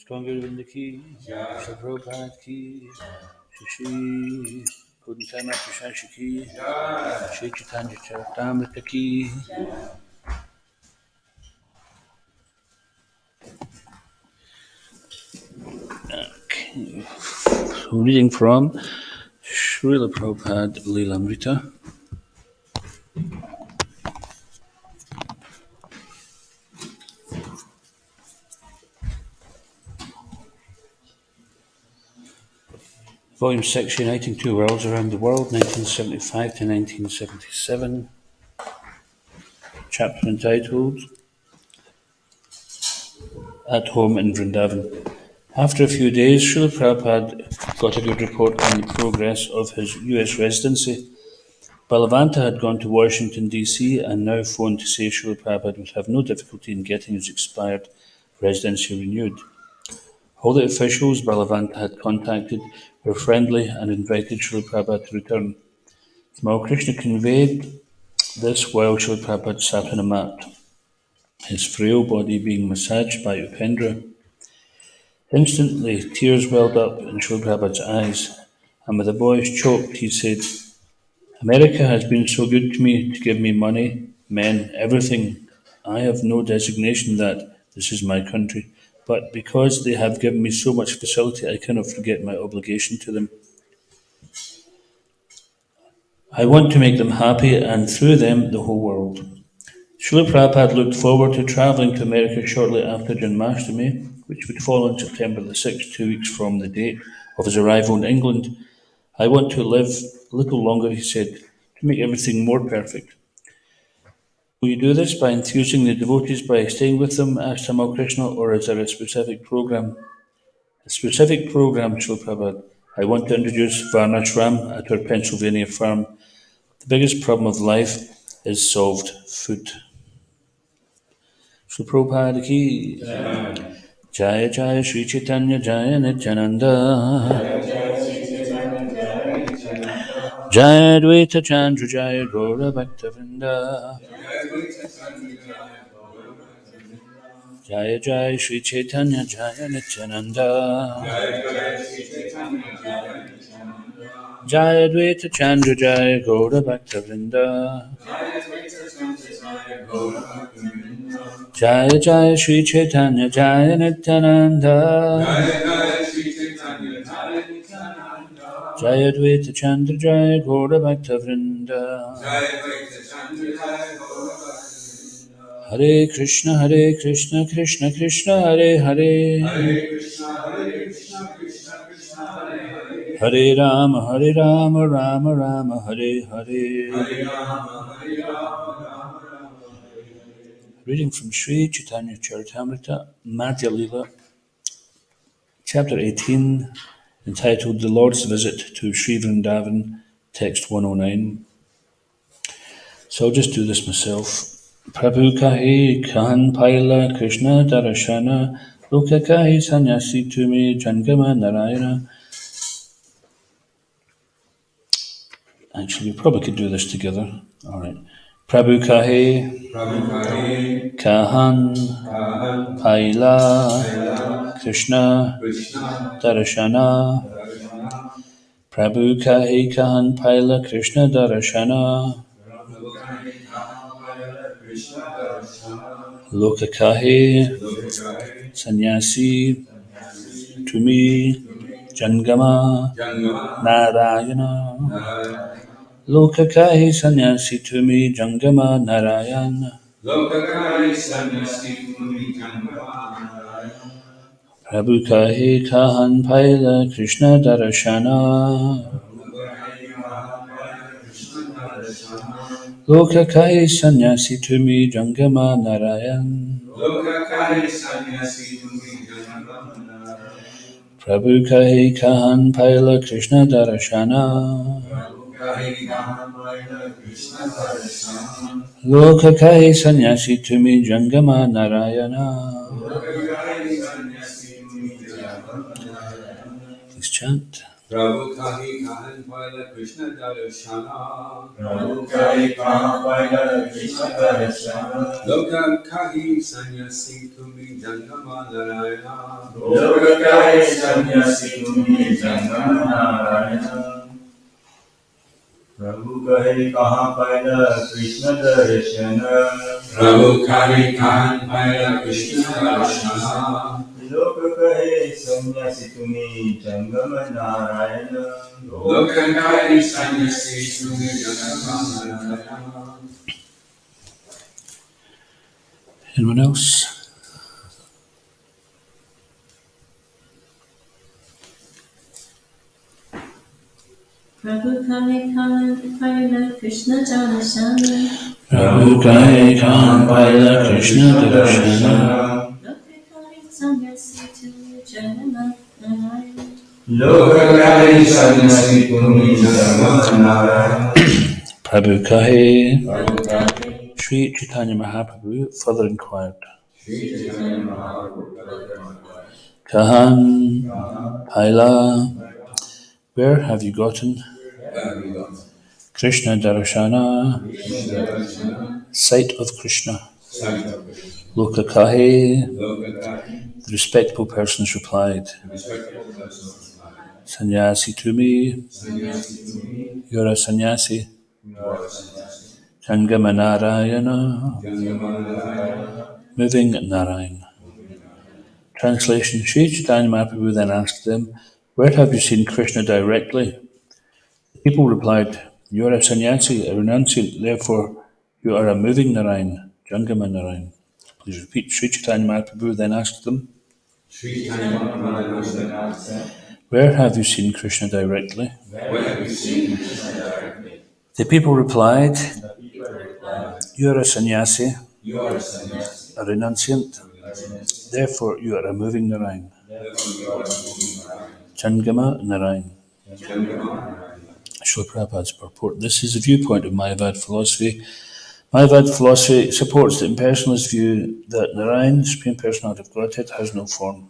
Govinda ki, Shri Prabhupada ki, Shri Caitanya ki, Shri Caritamrta ki. Okay. So reading from Srila Prabhupada Lilamrita. Volume 6, Uniting Two Worlds Around the World, 1975 to 1977. Chapter entitled At Home in Vrindavan. After a few days, Srila Prabhupada got a good report on the progress of his US residency. Balavanta had gone to Washington, D.C. and now phoned to say Srila Prabhupada would have no difficulty in getting his expired residency renewed. All the officials Balavanta had contacted were friendly and invited Srila Prabhupada to return. Tamal Krishna conveyed this while Srila Prabhupada sat on a mat, his frail body being massaged by Upendra. Instantly, tears welled up in Srila Prabhupada's eyes, and with a voice choked, he said, America has been so good to me to give me money, men, everything. I have no designation that this is my country, but because they have given me so much facility, I cannot forget my obligation to them. I want to make them happy and through them the whole world. Srila Prabhupada looked forward to travelling to America shortly after Janmashtami, which would fall on September the 6th, 2 weeks from the date of his arrival in England. I want to live a little longer, he said, to make everything more perfect. Will you do this by enthusing the devotees by staying with them, asked Tamal Krishna, or is there a specific program? A specific program, Srila Prabhupada. I want to introduce Varnashram at our Pennsylvania farm. The biggest problem of life is solved: food. Srila Prabhupada ki. Jaya Jaya Sri Caitanya Jaya Nityananda. Jaya Dvaita Chandra Jaya Gaura Bhakta Vrinda. Jaya Jaya Sri Caitanya Jaya Nityananda. Jaya Dvaita Chandra Jaya Gaura Bhakta Vrinda. Jaya Jaya Sri Caitanya Jaya Nityananda. Jaya Dvaita Chandra Jaya Gaura Bhakta Vrinda. Hare Krishna Krishna Krishna Hare Hare. Hare Rama Rama Rama Hare Hare. Reading from Sri Caitanya Caritamrta, Madhya Lila, Chapter 18, entitled The Lord's Visit to Sri Vrindavan, Text 109. So I'll just do this myself. Prabhu kahi kahan paila Krishna darashana, Loka kahi sanyasi tumi jangama narayana. Actually, we probably could do this together. All right. Prabhu kahi kahan paila Krishna darashana. Prabhu kahi kahan paila Krishna darashana. Loka kahi sanyasi tumi jangama narayana. Loka kahi sanyasi tumi jangama narayana. Prabhu kahi kahan paila Krishna darashana. Loka kahi sanyasi tumi jangama narayan. Prabhu kahi kahan paila Krishna darashana. Loka kahi sanyasi tumi jangama narayana. Please chant. Prabhu kahi kahan paila Krishna darshana. Prabhu kahi kahan paila Krishna darshana. Loka kahi sanyasi tumi jangama narayana. Loka kahi sanyasi tumi jangama narayana. Prabhu kahi kahan paila Krishna darshana. Prabhu kahi kahan paila Krishna darshana. Loka kahi sanyasi tumi jangama narayana. Loka kahi sanyasi tumi jangama narayana. Anyone else? Prabhu Kame Kahan Paila Krishna Darshana. Prabhu Kai Kahan Paila Krishna Darshana. Lokakari Sanyasi Tumi Janama Narayana. Loka kahi sanyasi tumi jangama narayana. Prabhu Kai. Prabhu Kame Sri Caitanya Mahaprabhu further inquired, Kahan, Paila, where have you gotten Krishna Darshana, sight of Krishna? Lokakahi, the respectable persons replied, Sannyasi to me, you're a sannyasi. Jangama Narayana, moving Narayana. Translation: Sri Chaitanya Mahaprabhu then asked them, where have you seen Krishna directly? The people replied, you are a sannyasi, a renunciant, therefore you are a moving Narayan, Jangama Narayan. Please repeat. Sri Chaitanya Mahaprabhu then asked them, where have you seen Krishna directly? The people replied, you are a sannyasi, a renunciant, therefore you are a moving Narayan, Jangama Narayan. Srila Prabhupada's purport. This is the viewpoint of Mayavad philosophy. Mayavad philosophy supports the impersonalist view that Narayan, the Supreme Personality of Godhead, has no form.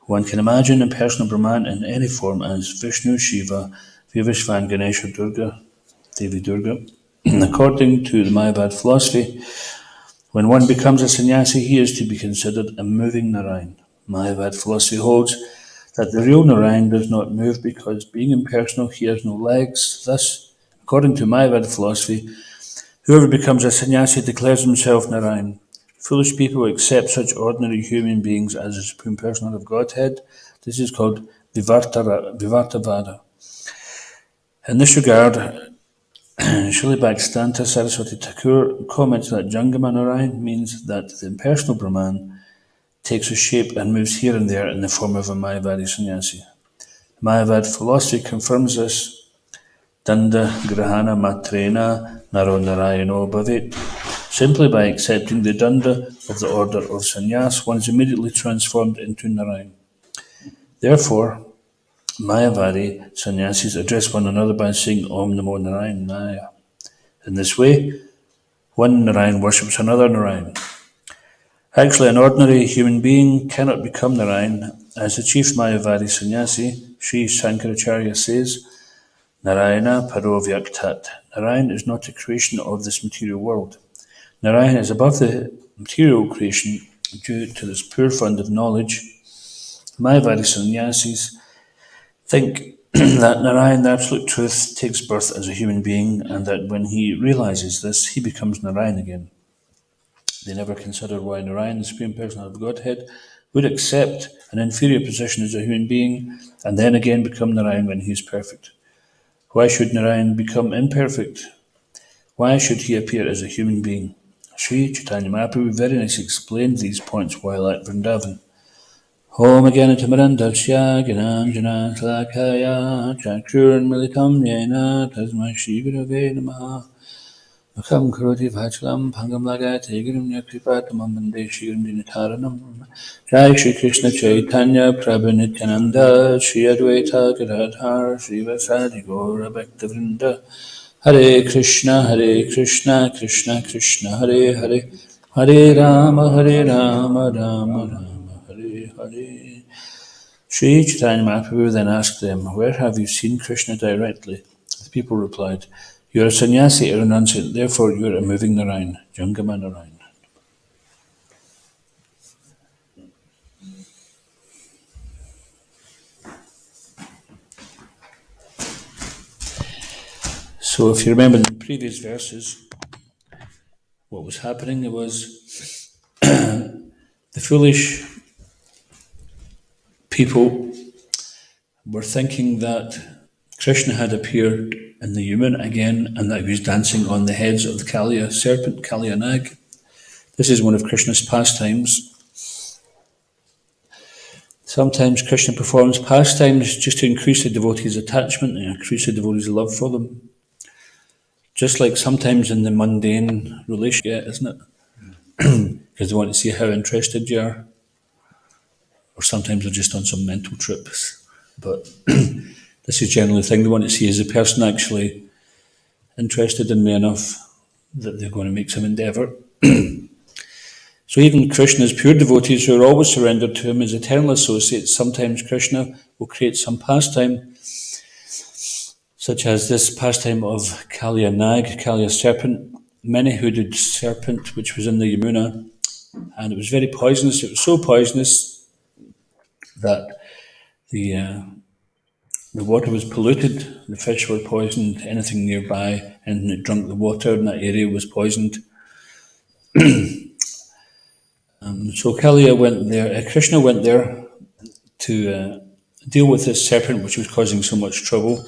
One can imagine impersonal Brahman in any form as Vishnu, Shiva, Vivishvan, Ganesha, Durga, Devi Durga. According to the Mayavad philosophy, when one becomes a sannyasi, he is to be considered a moving Narayan. Mayavad philosophy holds that the real Narayan does not move because, being impersonal, he has no legs. Thus, according to Mayavad philosophy, whoever becomes a sannyasi declares himself Narayan. Foolish people accept such ordinary human beings as the Supreme Personality of Godhead. This is called Vivartavada. In this regard, Srila Bhaktisiddhanta Saraswati Thakur comments that Jangama Narayan means that the impersonal Brahman takes a shape and moves here and there in the form of a Mayavadi sannyasi. Mayavad philosophy confirms this. Danda grahana matrena naro narayano bhavit. Simply by accepting the danda of the order of sannyas, one is immediately transformed into Narayan. Therefore, Mayavadi sannyasis address one another by saying Om Namo Narayanaya. In this way, one Narayan worships another Narayan. Actually, an ordinary human being cannot become Narayan. As the chief Mayavadi sannyasi, Sri Shankaracharya says, Narayana Parovyakthat. Narayan is not a creation of this material world. Narayan is above the material creation due to this pure fund of knowledge. Mayavadi sannyasis think that Narayan, the absolute truth, takes birth as a human being and that when he realizes this, he becomes Narayan again. They never consider why Narayan, the Supreme Personality of Godhead, would accept an inferior position as a human being and then again become Narayan when he is perfect. Why should Narayan become imperfect? Why should he appear as a human being? Sri Chaitanya Mahaprabhu very nicely explained these points while at Vrindavan. Om Agyanatimarandasya Gyananjana Salakaya Chakrurmilitam Yena Tasmai Shri Gurave Namaha Mukham Karoti Vachalam Bhangam Lagate Girim Yakripatamam Vande Shri Dinataranam Jai Shri Krishna Chaitanya Prabhu Nityananda Shri Advaita Gadadhar Shri Vasadi Gaura Bhaktavrinda Hare Krishna Krishna Krishna Hare Hare Hare Rama Rama Rama Hare Hare. Sri Chaitanya Mahaprabhu then asked them, "Where have you seen Krishna directly?" The people replied, "You are a sannyasi or renunciant, therefore you are a moving Narayan, Jangama Narayan." So if you remember in the previous verses, what was happening, it was the foolish people were thinking that Krishna had appeared in the human again and that he was dancing on the heads of the Kaliya serpent, Kaliya Nag. This is one of Krishna's pastimes. Sometimes Krishna performs pastimes just to increase the devotees' attachment and increase the devotees' love for them. Just like sometimes in the mundane relationship, isn't it? Because they want to see how interested you are. Or sometimes they're just on some mental trips. But this is generally the thing they want to see, is the person actually interested in me enough that they're going to make some endeavour. So even Krishna's pure devotees who are always surrendered to him as eternal associates, sometimes Krishna will create some pastime, such as this pastime of Kaliya Nag, Kaliya serpent, many-hooded serpent, which was in the Yamuna, and it was very poisonous. It was so poisonous that the water was polluted, the fish were poisoned, anything nearby, anything that drank the water in that area was poisoned. So Kaliya went there, Krishna went there to deal with this serpent which was causing so much trouble,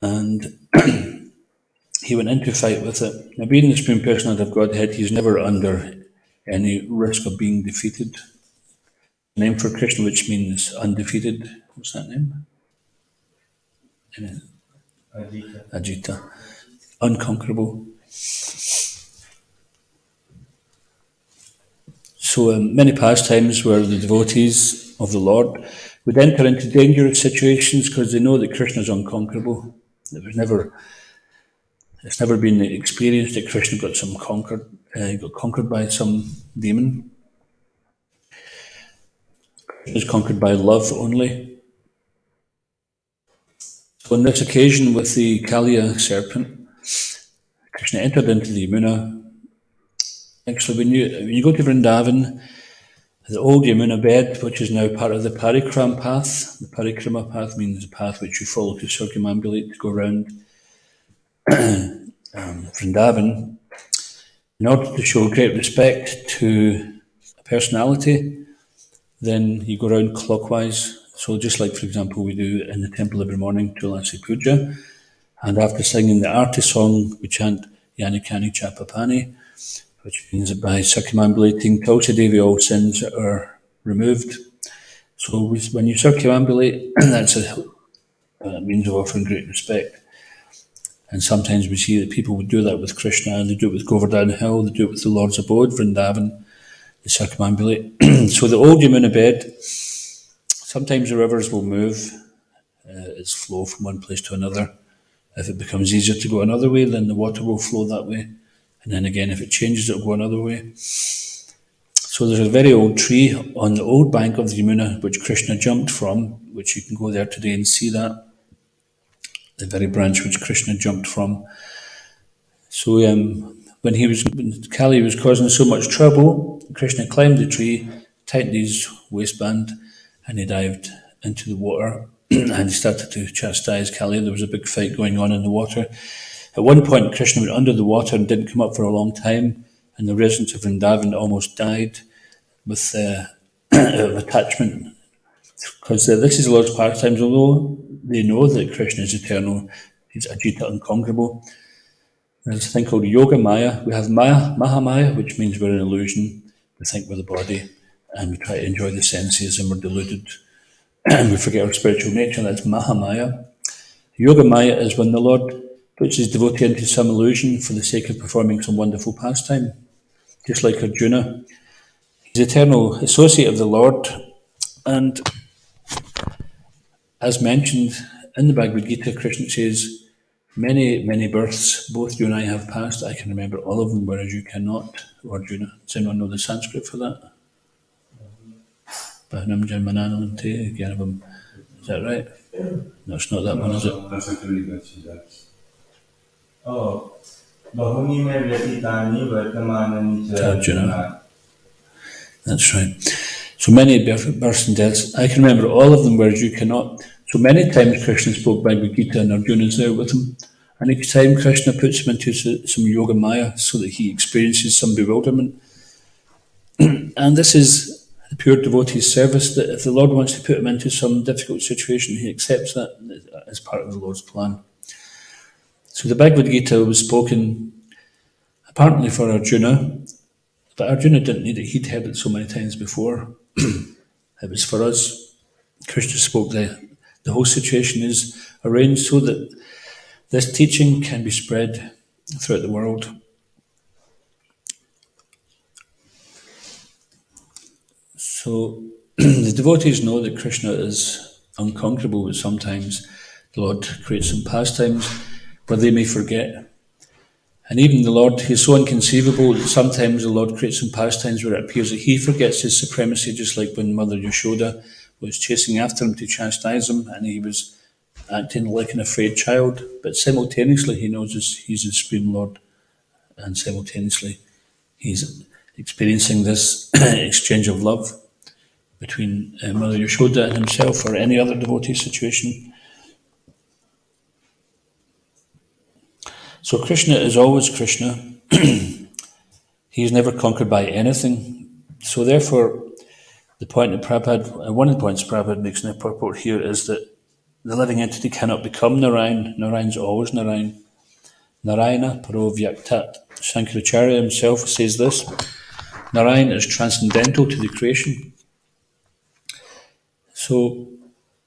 and he went into a fight with it. Now, being the Supreme Personality of Godhead, he's never under any risk of being defeated. The name for Krishna, which means undefeated, what's that name? Ajita. Ajita, unconquerable. So many pastimes where the devotees of the Lord would enter into dangerous situations because they know that Krishna is unconquerable. It's never been experienced that Krishna got got conquered by some demon. Krishna is conquered by love only. So on this occasion with the Kaliya serpent, Krishna entered into the Yamuna. Actually, when you go to Vrindavan, the old Yamuna bed, which is now part of the Parikrama path. The Parikrama path means the path which you follow to circumambulate to go around Vrindavan. In order to show great respect to a personality, then you go around clockwise. So just like, for example, we do in the temple every morning, Tulasi Puja, and after singing the Arti song, we chant Yanikani Chapapani, which means that by circumambulating Tulsi Devi, all sins are removed. So when you circumambulate, that means of offering great respect. And sometimes we see that people would do that with Krishna, and they do it with Govardhan Hill, they do it with the Lord's Abode, Vrindavan, they circumambulate. So the old Yamuna bed, sometimes the rivers will move its flow from one place to another. If it becomes easier to go another way, then the water will flow that way. And then again, if it changes, it will go another way. So there's a very old tree on the old bank of the Yamuna, which Krishna jumped from, which you can go there today and see that. The very branch which Krishna jumped from. So when Kali was causing so much trouble, Krishna climbed the tree, tightened his waistband, and he dived into the water and he started to chastise Kali. There was a big fight going on in the water. At one point, Krishna went under the water and didn't come up for a long time, and the residents of Vrindavan almost died with attachment. Because this is the Lord's pastimes, although they know that Krishna is eternal, he's Ajita, unconquerable. There's a thing called Yoga Maya. We have Maya, Mahamaya, which means we're an illusion. We think we're the body, and we try to enjoy the senses, and we're deluded. And we forget our spiritual nature, that's Mahamaya. Yoga Maya is when the Lord puts his devotee into some illusion for the sake of performing some wonderful pastime. Just like Arjuna. He's eternal associate of the Lord, and as mentioned in the Bhagavad Gita, Krishna says, many, many births, both you and I have passed. I can remember all of them, whereas you cannot, Arjuna. Does anyone know the Sanskrit for that? Bahanam Janmananante Gyanavam. Is that right? No, it's not that one, is it? That's not really good. That's Oh, Bahuni mein vyatitani vartamanani cha Arjuna. That's right. So many births and deaths. I can remember all of them words you cannot. So many times Krishna spoke Bhagavad Gita and Arjuna is there with him. And each time Krishna puts him into some yoga maya so that he experiences some bewilderment. And this is the pure devotee's service, that if the Lord wants to put him into some difficult situation, he accepts that as part of the Lord's plan. So the Bhagavad Gita was spoken apparently for Arjuna, but Arjuna didn't need it. He'd heard it so many times before. It was for us. Krishna spoke the whole situation is arranged so that this teaching can be spread throughout the world. So the devotees know that Krishna is unconquerable, but sometimes the Lord creates some pastimes where they may forget. And even the Lord, he's so inconceivable that sometimes the Lord creates some pastimes where it appears that he forgets his supremacy, just like when Mother Yashoda was chasing after him to chastise him, and he was acting like an afraid child, but simultaneously he knows he's the Supreme Lord, and simultaneously he's experiencing this exchange of love between Mother Yashoda and himself, or any other devotee situation. So Krishna is always Krishna. He is never conquered by anything. So therefore, the point that Prabhupada, one of the points Prabhupada makes in the purport here is that the living entity cannot become Narayan. Narayan's always Narayan. Narayana paro vyaktat. Shankaracharya himself says this. Narayan is transcendental to the creation. So,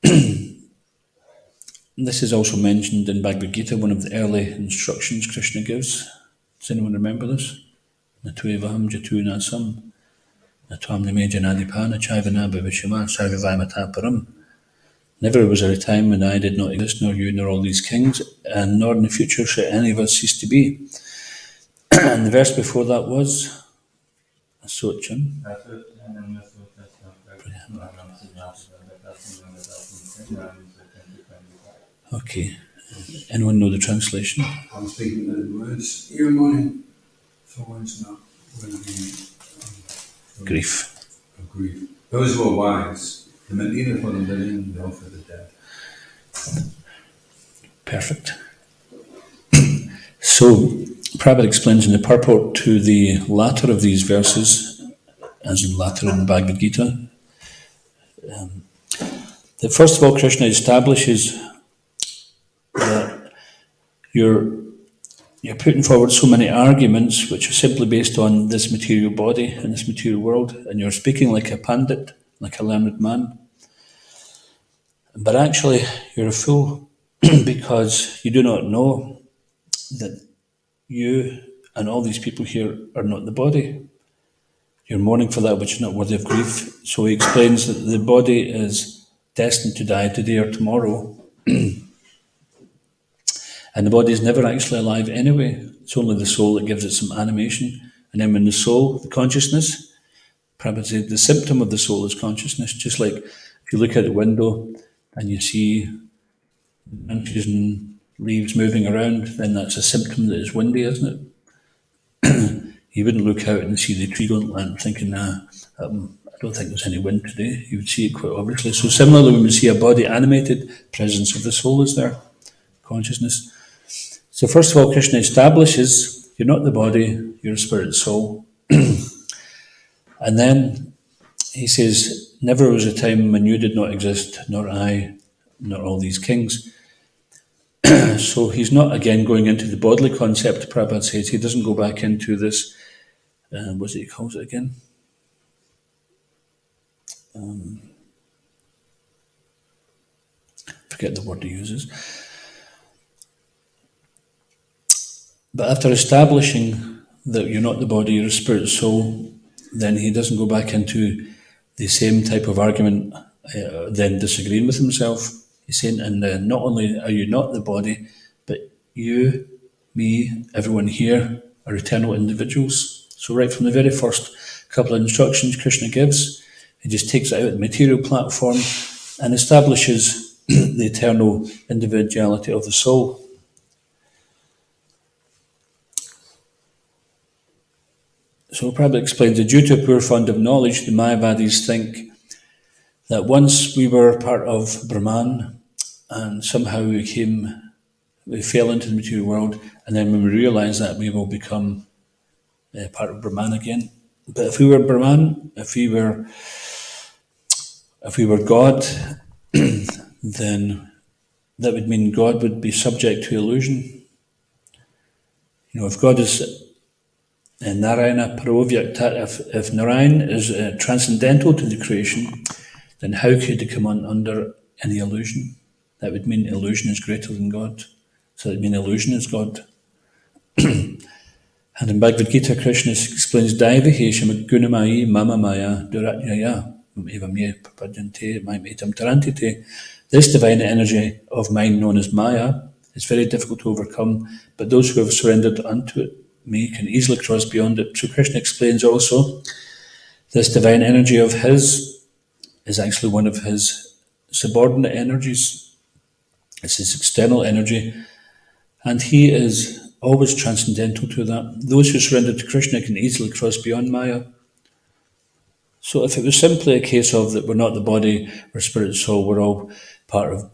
this is also mentioned in Bhagavad Gita, one of the early instructions Krishna gives. Does anyone remember this? Natuevaham jatu nasam, natvam nime janadipana chaivana bhavishama sarvivayamata param. Never was there a time when I did not exist, nor you, nor all these kings, and nor in the future shall any of us cease to be. And the verse before that was Asochan. Okay. Anyone know the translation? I was thinking that the words here morning for one's not going to be Grief. of grief. Those who are wise, they meant neither for the living nor for the dead. Perfect. So, Prabhupada explains in the purport to the latter of these verses, as in latter in the Bhagavad Gita, that first of all Krishna establishes that you're putting forward so many arguments which are simply based on this material body and this material world, and you're speaking like a pandit, like a learned man. But actually, you're a fool because you do not know that you and all these people here are not the body. You're mourning for that which is not worthy of grief. So he explains that the body is destined to die today or tomorrow. And the body is never actually alive anyway. It's only the soul that gives it some animation. And then when the soul, the consciousness, Prabhupada said the symptom of the soul is consciousness. Just like if you look out the window and you see branches and leaves moving around, then that's a symptom that it's windy, isn't it? You wouldn't look out and see the tree going thinking, I don't think there's any wind today. You would see it quite obviously. So similarly, when we see a body animated, presence of the soul is there, consciousness. So first of all, Krishna establishes you're not the body, you're a spirit soul. And then he says, never was a time when you did not exist, nor I, nor all these kings. So he's not again going into the bodily concept, Prabhupada says. He doesn't go back into this, what's it he calls it again? Forget the word he uses. But after establishing that you're not the body, you're a spirit soul, then he doesn't go back into the same type of argument, then disagreeing with himself. He's saying, and not only are you not the body, but you, me, everyone here are eternal individuals. So right from the very first couple of instructions Krishna gives, He just takes it out of the material platform and establishes the eternal individuality of the soul. So Prabhupada explains that due to a poor fund of knowledge, the Mayavadis think that once we were part of Brahman and somehow we fell into the material world, and then when we realise that, we will become part of Brahman again. But if we were Brahman, if we were God, then that would mean God would be subject to illusion. If God is Narayana Parovyakta, if Narayan is transcendental to the creation, then how could he come under any illusion? That would mean illusion is greater than God. So that would mean illusion is God. And in Bhagavad Gita, Krishna explains, Daivahi Shamagunamayi Mama Maya Duratyaya Evamye Prapadyante Maimetam Tarantite. This divine energy of mine known as Maya is very difficult to overcome, but those who have surrendered unto it, me, can easily cross beyond it. So Krishna explains also, this divine energy of his is actually one of his subordinate energies. It's his external energy, and he is always transcendental to that. Those who surrender to Krishna can easily cross beyond Maya. So if it was simply a case of that we're not the body, we're spirit, soul, we're all part of,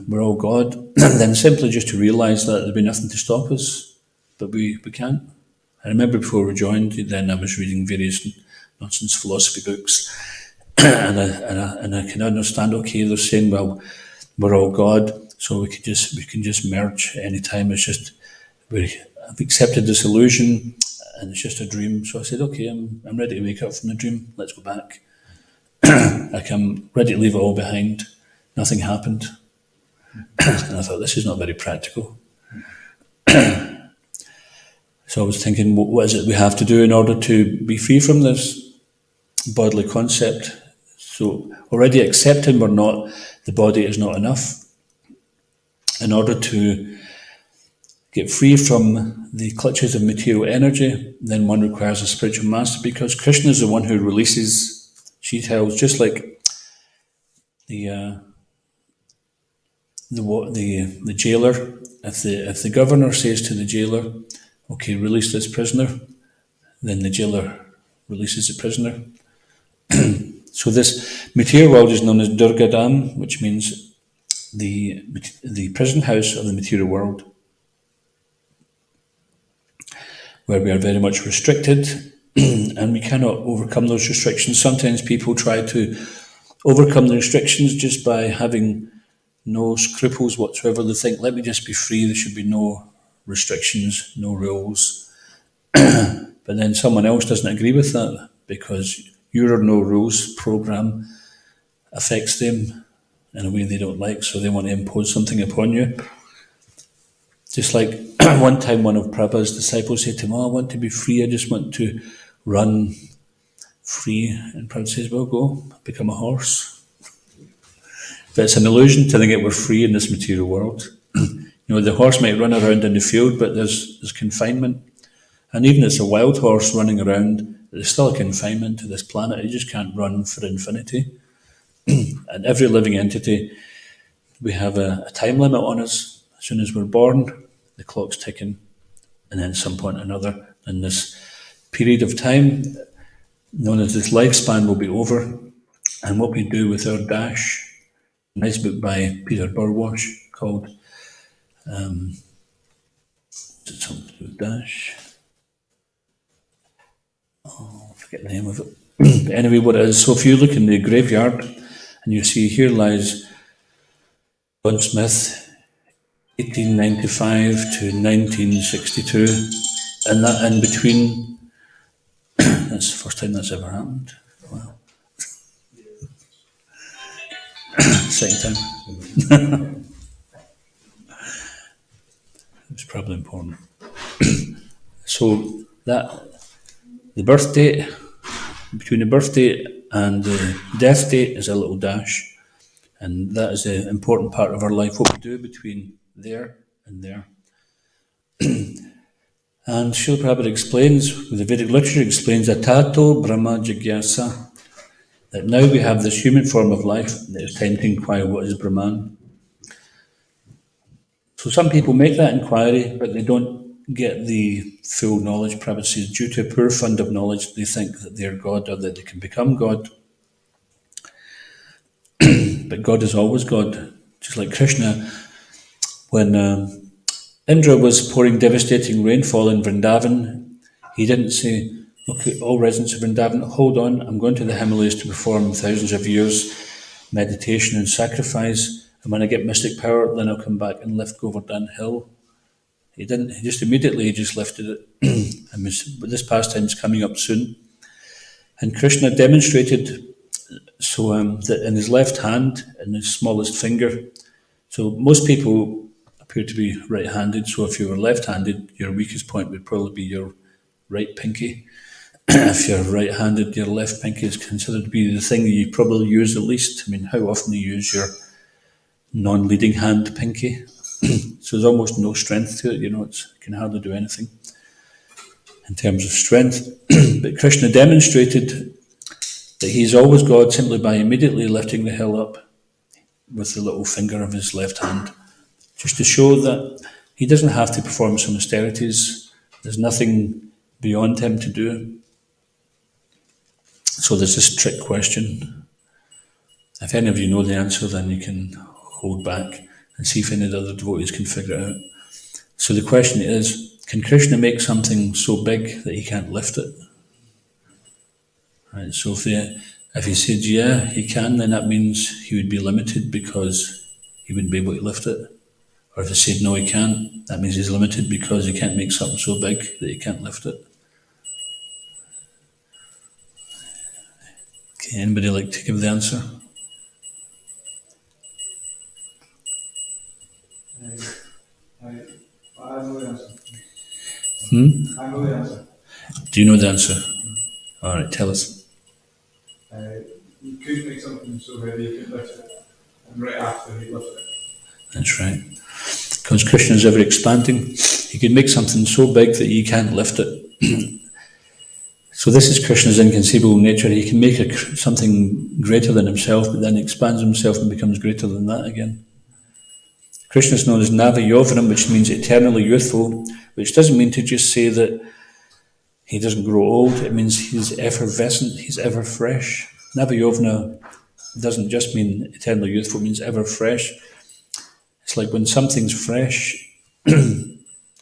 we're all God, then simply just to realise that there'd be nothing to stop us, but we can't. I remember before we joined, then I was reading various nonsense philosophy books, and I can understand. Okay, they're saying, well, we're all God, so we can just merge at any time. It's just I've accepted this illusion, and it's just a dream. So I said, okay, I'm ready to wake up from the dream. Let's go back. I'm ready to leave it all behind. Nothing happened, and I thought this is not very practical. So I was thinking, what is it we have to do in order to be free from this bodily concept? So already accepting we're not, the body is not enough. In order to get free from the clutches of material energy, then one requires a spiritual master, because Krishna is the one who releases. She tells, just like the jailer, if the governor says to the jailer, okay, release this prisoner, then the jailer releases the prisoner. So this material world is known as Durgadam, which means the prison house of the material world, where we are very much restricted, and we cannot overcome those restrictions. Sometimes people try to overcome the restrictions just by having no scruples whatsoever. They think, let me just be free, there should be no restrictions, no rules. But then someone else doesn't agree with that, because your no rules program affects them in a way they don't like, so they want to impose something upon you. Just like one time one of Prabhupada's disciples said to him, I want to be free, I just want to run free. And Prabhupada says, well, go, become a horse. But it's an illusion to think that we're free in this material world. The horse might run around in the field, but there's confinement. And even if it's a wild horse running around, there's still a confinement to this planet. It just can't run for infinity. And every living entity, we have a time limit on us. As soon as we're born, the clock's ticking. And then at some point or another, in this period of time, known as this lifespan, will be over. And what we do with our dash, a nice book by Peter Burwash called something with dash. I forget the name of it. But anyway, what it is, so if you look in the graveyard and you see here lies John Smith, 1895 to 1962, and that in between, that's the first time that's ever happened. Wow. Second time. It's probably important. So that the birth date, between the birth date and the death date is a little dash, and that is the important part of our life, what we do between there and there. And Srila Prabhupada explains, with the Vedic literature explains, Atato Brahma Jigyasa that now we have this human form of life, and it is time to inquire what is Brahman. So some people make that inquiry, but they don't get the full knowledge. Prabhupada says, due to a poor fund of knowledge, they think that they're God or that they can become God. But God is always God. Just like Krishna, when Indra was pouring devastating rainfall in Vrindavan, he didn't say, okay, all residents of Vrindavan, hold on, I'm going to the Himalayas to perform thousands of years meditation and sacrifice, and when I get mystic power, then I'll come back and lift Govardhan Hill. He didn't, he just immediately just lifted it. And this pastime's coming up soon. And Krishna demonstrated that in his left hand, in his smallest finger, so most people appear to be right-handed, so if you were left-handed, your weakest point would probably be your right pinky. If you're right-handed, your left pinky is considered to be the thing that you probably use the least. I mean, how often do you use your non-leading hand pinky? So there's almost no strength to it, it can hardly do anything in terms of strength. But Krishna demonstrated that he's always God simply by immediately lifting the hill up with the little finger of his left hand, just to show that he doesn't have to perform some austerities. There's nothing beyond him to do. So there's this trick question. If any of you know the answer, then you can hold back and see if any of the other devotees can figure it out. So the question is, can Krishna make something so big that he can't lift it? Right, so if he said, yeah, he can, then that means he would be limited because he wouldn't be able to lift it. Or if he said, no, he can't, that means he's limited because he can't make something so big that he can't lift it. Okay, anybody like to give the answer? I know the answer. I know the answer. Do you know the answer? All right, tell us. You could make something so heavy you could lift it, and right after he lifted it. That's right. Because Krishna is ever expanding. He can make something so big that you can't lift it. So this is Krishna's inconceivable nature. He can make something greater than himself, but then expands himself and becomes greater than that again. Krishna is known as Navayovanam, which means eternally youthful, which doesn't mean to just say that he doesn't grow old. It means he's effervescent, he's ever fresh. Navayovana doesn't just mean eternally youthful, it means ever fresh. It's like when something's fresh,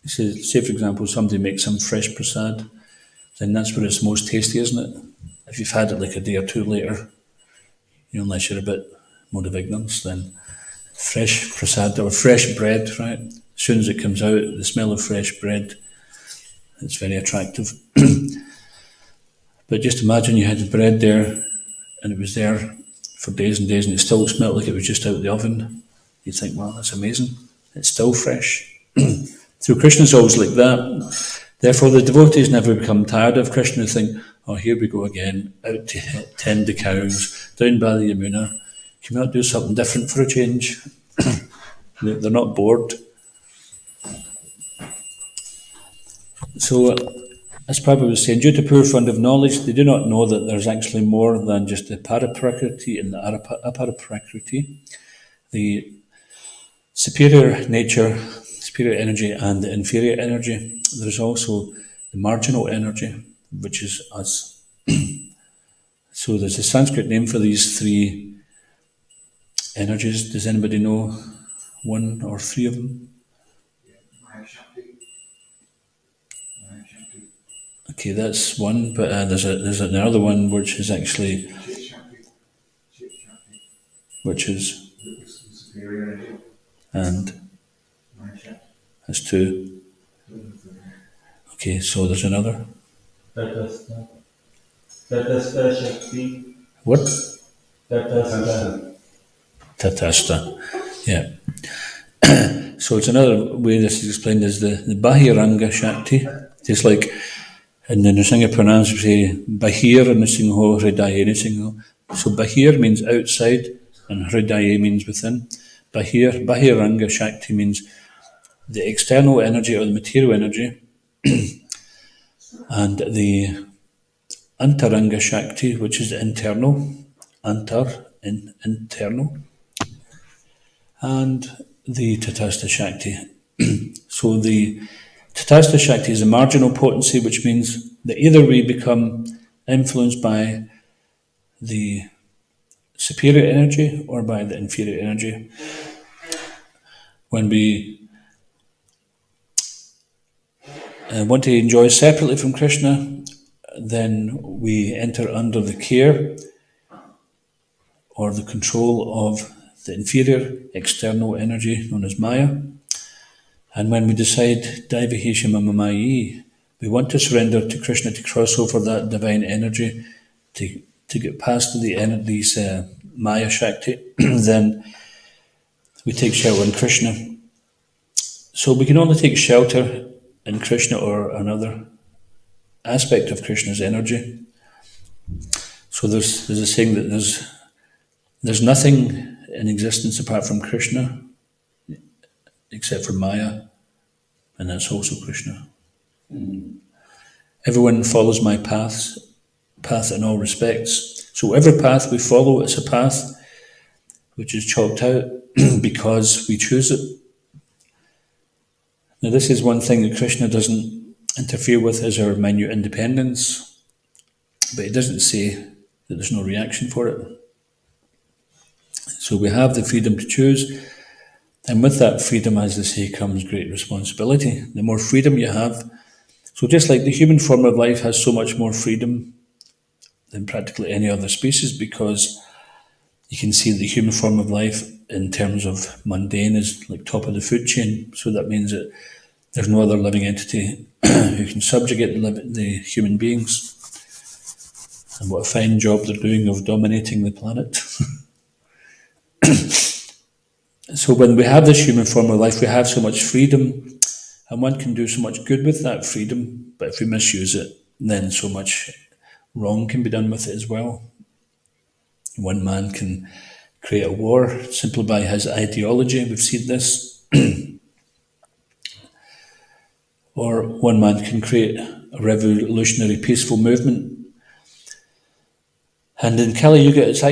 say for example, somebody makes some fresh prasad, then that's where it's most tasty, isn't it? If you've had it like a day or two later, unless you're a bit more of ignorance, then fresh prasad or fresh bread, right? As soon as it comes out, the smell of fresh bread, it's very attractive. But just imagine you had the bread there and it was there for days and days and it still smelled like it was just out of the oven. You'd think, wow, that's amazing. It's still fresh. So Krishna's always like that. Therefore, the devotees never become tired of Krishna. They think, oh, here we go again, out to tend the cows, down by the Yamuna. Can we not do something different for a change? They're not bored. So, as Prabhupada was saying, due to poor fund of knowledge, they do not know that there's actually more than just the Paraprakriti and the Aparaprakriti, the superior nature, superior energy, and the inferior energy. There's also the marginal energy, which is us. So there's a Sanskrit name for these three energies. Does anybody know one or three of them? Okay, that's one, but there's another one which is actually, which is, and that's two. Okay, so there's another. Dasa Shakti. What? Dasa. Tatasta. Yeah. So it's another way this is explained as the Bahiranga Shakti. Just like in the Nrsimha Pranams we say Bahir Nrsimho Hridaya Nrsimho. So Bahir means outside and Hridaya means within. Bahiranga Shakti means the external energy or the material energy, and the Antaranga Shakti, which is the internal, antar, internal, and the Tatastha Shakti. So the Tatastha Shakti is a marginal potency, which means that either we become influenced by the superior energy or by the inferior energy. When we want to enjoy separately from Krishna, then we enter under the care or the control of the inferior external energy known as Maya. And when we decide Daivahisha Mamamayi, we want to surrender to Krishna to cross over that divine energy, to get past these Maya Shakti, then we take shelter in Krishna. So we can only take shelter in Krishna or another aspect of Krishna's energy. So there's a saying that there's nothing in existence apart from Krishna, except for Maya, and that's also Krishna. Everyone follows my path in all respects. So every path we follow, it's a path which is chalked out because we choose it. Now this is one thing that Krishna doesn't interfere with, is our minute independence, but he doesn't say that there's no reaction for it. So we have the freedom to choose, and with that freedom, as they say, comes great responsibility. The more freedom you have, so just like the human form of life has so much more freedom than practically any other species, because you can see the human form of life in terms of mundane is like top of the food chain. So that means that there's no other living entity who can subjugate the human beings. And what a fine job they're doing of dominating the planet. So when we have this human form of life, we have so much freedom, and one can do so much good with that freedom, but if we misuse it, then so much wrong can be done with it as well. One man can create a war simply by his ideology, we've seen this. Or one man can create a revolutionary peaceful movement. And in Kali Yuga, it's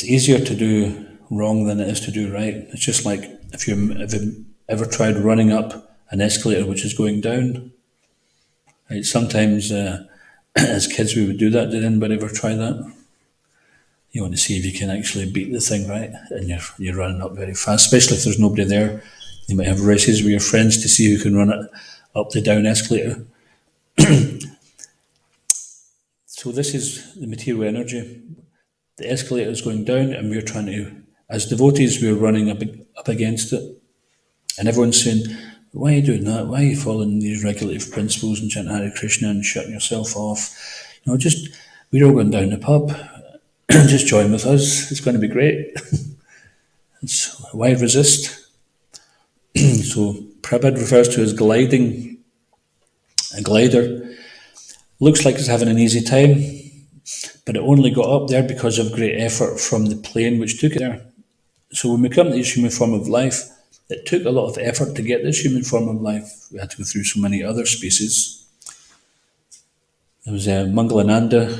easier to do wrong than it is to do right. It's just like if you've ever tried running up an escalator which is going down. Right? Sometimes as kids we would do that. Did anybody ever try that? You want to see if you can actually beat the thing, right? And you're running up very fast, especially if there's nobody there. You might have races with your friends to see who can run it up the down escalator. So this is the material energy. The escalator is going down, and we're trying to, as devotees, we're running up against it. And everyone's saying, why are you doing that? Why are you following these regulative principles and chanting Hare Krishna and shutting yourself off? We're all going down the pub. Just join with us. It's going to be great. So why resist? So Prabhupada refers to as gliding. A glider looks like it's having an easy time, but it only got up there because of great effort from the plane which took it there. So when we come to this human form of life, it took a lot of effort to get this human form of life. We had to go through so many other species. There was a Mangalananda,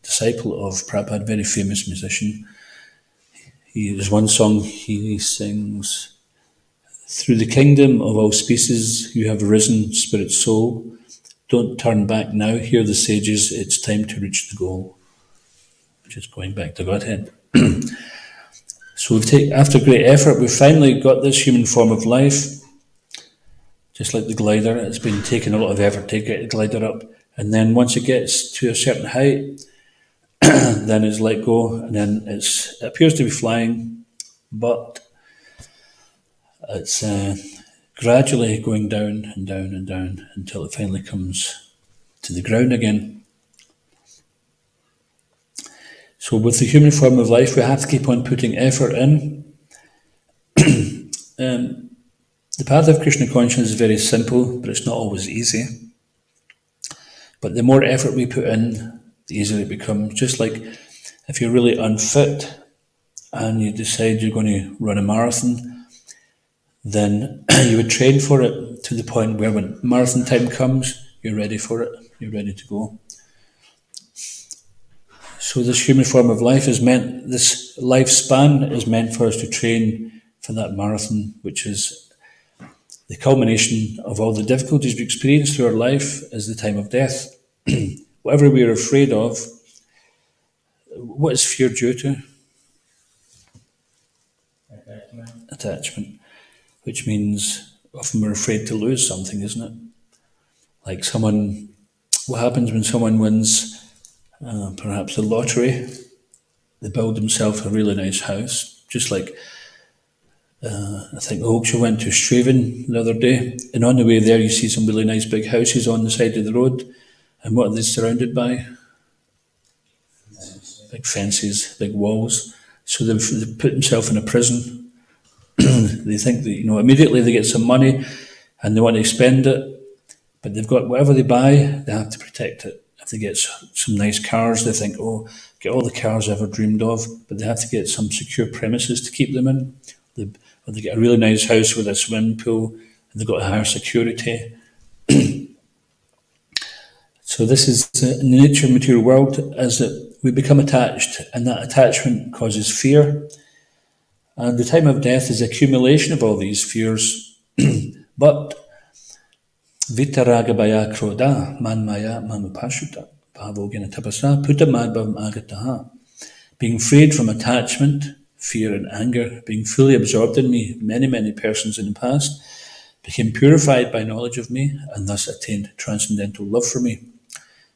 disciple of Prabhupada, very famous musician. There's one song he sings, through the kingdom of all species you have risen, spirit soul. Don't turn back now, hear the sages, it's time to reach the goal. Which is going back to Godhead. So after great effort, we've finally got this human form of life. Just like the glider, it's been taking a lot of effort to get the glider up. And then once it gets to a certain height, then it's let go, and then it appears to be flying, but it's gradually going down and down and down until it finally comes to the ground again. So with the human form of life, we have to keep on putting effort in. The path of Krishna consciousness is very simple, but it's not always easy. But the more effort we put in, the easier it becomes. Just like if you're really unfit and you decide you're going to run a marathon, then you would train for it to the point where when marathon time comes, you're ready for it, you're ready to go. So this human form of life is meant, this lifespan is meant for us to train for that marathon, which is the culmination of all the difficulties we experience through our life is the time of death. Whatever we are afraid of, what is fear due to? Attachment, which means often we're afraid to lose something, isn't it? Like what happens when someone wins perhaps the lottery? They build themselves a really nice house, just like I think Oakshire went to Straven the other day, and on the way there you see some really nice big houses on the side of the road, and what are they surrounded by? Big fences, big walls. So they've put themselves in a prison. They think that, immediately they get some money and they want to spend it, but they've got whatever they buy, they have to protect it. If they get some nice cars, they think, oh, get all the cars I've ever dreamed of, but they have to get some secure premises to keep them in. Or they get a really nice house with a swimming pool, and they've got higher security. So this is in the nature of the material world, is that we become attached, and that attachment causes fear. And the time of death is the accumulation of all these fears. But Vitaragabaya kroda manmaya mamupashuta bhavogena tapasa putamad agataha. Being freed from attachment, fear and anger, being fully absorbed in me, many persons in the past, became purified by knowledge of me, and thus attained transcendental love for me.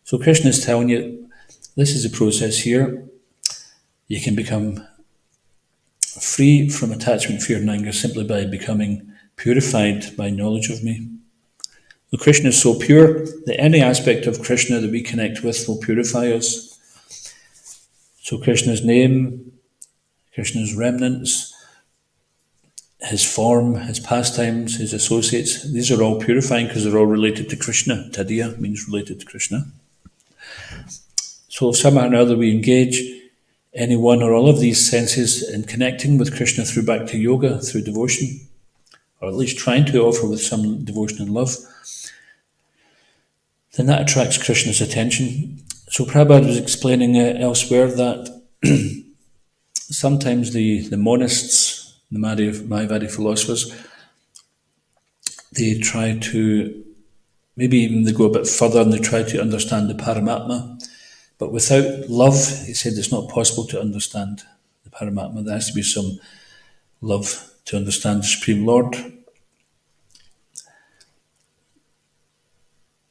So Krishna is telling you, this is the process here. You can become free from attachment, fear and anger simply by becoming purified by knowledge of me. The Krishna is so pure that any aspect of Krishna that we connect with will purify us. So Krishna's name, Krishna's remnants, his form, his pastimes, his associates, these are all purifying because they're all related to Krishna. Tadiya means related to Krishna. So if somehow or another we engage any one or all of these senses in connecting with Krishna through Bhakti Yoga, through devotion, or at least trying to offer with some devotion and love, then that attracts Krishna's attention. So Prabhupada was explaining elsewhere that sometimes the monists, the Mayavadi philosophers, they try to, maybe even they go a bit further and they try to understand the Paramatma. But without love, he said, it's not possible to understand the Paramatma. There has to be some love to understand the Supreme Lord.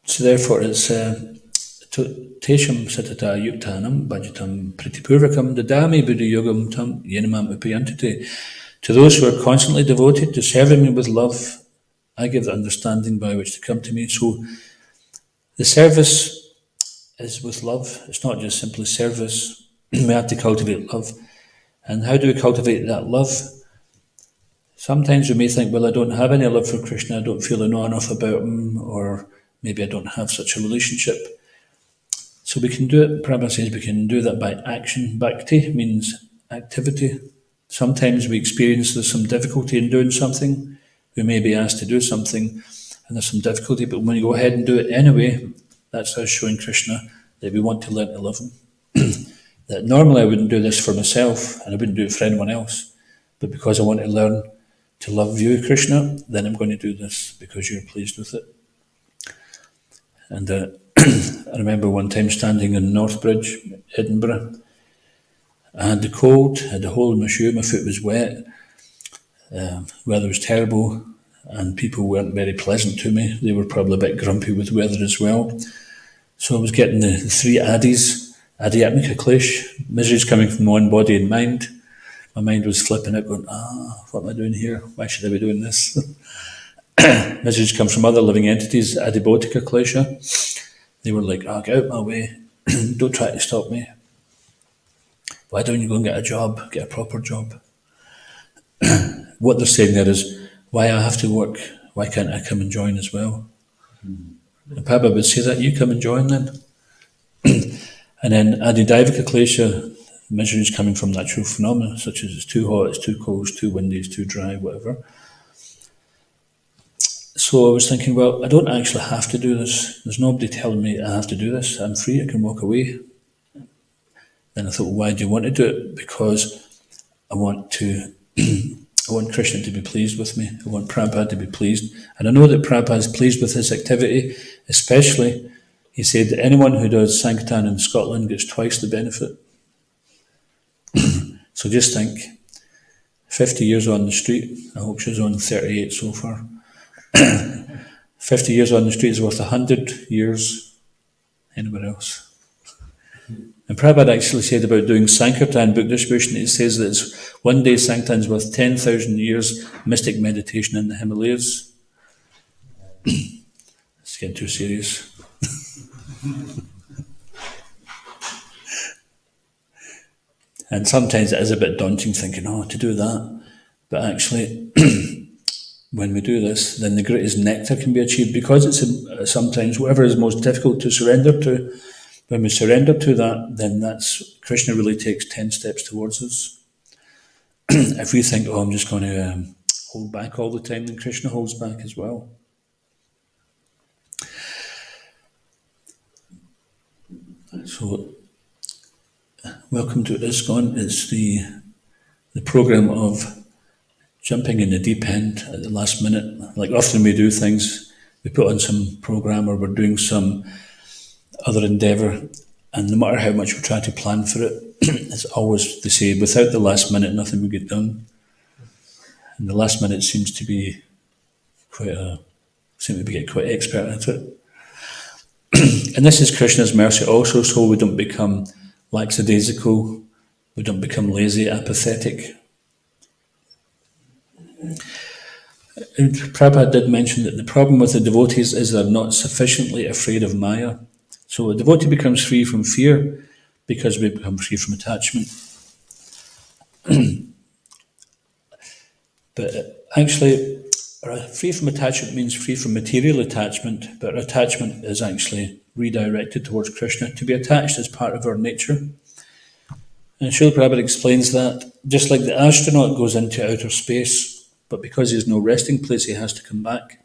So therefore it's Tesham satata yuktanam bhajatam pritipurvakam dadami buddhi yogam tam yenamam upayantite. To those who are constantly devoted to serving me with love, I give the understanding by which to come to me. So the service is with love. It's not just simply service. We have to cultivate love. And how do we cultivate that love? Sometimes we may think, well, I don't have any love for Krishna, I don't feel I know enough about him, or maybe I don't have such a relationship. So we can do it, Prabhupada says, we can do that by action. Bhakti means activity. Sometimes we experience there's some difficulty in doing something. We may be asked to do something, and there's some difficulty, but when you go ahead and do it anyway, that's us showing Krishna that we want to learn to love him. That normally I wouldn't do this for myself, and I wouldn't do it for anyone else, but because I want to learn to love you, Krishna, then I'm going to do this because you're pleased with it. And I remember one time standing in Northbridge, Edinburgh. I had the cold, I had a hole in my shoe, my foot was wet, weather was terrible, and people weren't very pleasant to me. They were probably a bit grumpy with weather as well. So I was getting the three adis, Adhyatmika Klish, miseries coming from one body and mind. My mind was flipping out, going, what am I doing here? Why should I be doing this? Miseries come from other living entities, Adibodhika Klesha. They were like, get out of my way. Don't try to stop me. Why don't you go and get a job, get a proper job? What they're saying there is, why I have to work, why can't I come and join as well? And Prabhupada would say that, you come and join then. And then Adidivika Klesha, miseries coming from natural phenomena, such as it's too hot, it's too cold, it's too windy, it's too dry, whatever. So I was thinking, well, I don't actually have to do this. There's nobody telling me I have to do this. I'm free, I can walk away. Then I thought, well, why do you want to do it? Because I want Krishna to be pleased with me. I want Prabhupada to be pleased. And I know that Prabhupada is pleased with this activity, especially, he said that anyone who does Sankirtan in Scotland gets twice the benefit. So just think, 50 years on the street, I hope she's on 38 so far. 50 years on the street is worth 100 years anywhere else. And Prabhupada actually said about doing Sankirtan book distribution, he says that it's one day Sankirtan is worth 10,000 years mystic meditation in the Himalayas. It's getting too serious. And sometimes it is a bit daunting thinking, to do that. But actually, when we do this, then the greatest nectar can be achieved, because it's sometimes whatever is most difficult to surrender to. When we surrender to that, then that's Krishna really takes 10 steps towards us. If we think, I'm just going to hold back all the time, then Krishna holds back as well. So, welcome to ISKCON. It's the program of jumping in the deep end at the last minute. Like often we do things, we put on some program or we're doing some other endeavour, and no matter how much we try to plan for it, it's always the same. Without the last minute, nothing will get done. And the last minute seems to be get quite expert at it. And this is Krishna's mercy also, so we don't become lackadaisical, we don't become lazy, apathetic. And Prabhupada did mention that the problem with the devotees is they're not sufficiently afraid of Maya. So a devotee becomes free from fear because we become free from attachment. But actually, free from attachment means free from material attachment, but attachment is actually redirected towards Krishna. To be attached is part of our nature. And Srila Prabhupada explains that just like the astronaut goes into outer space, but because he has no resting place, he has to come back.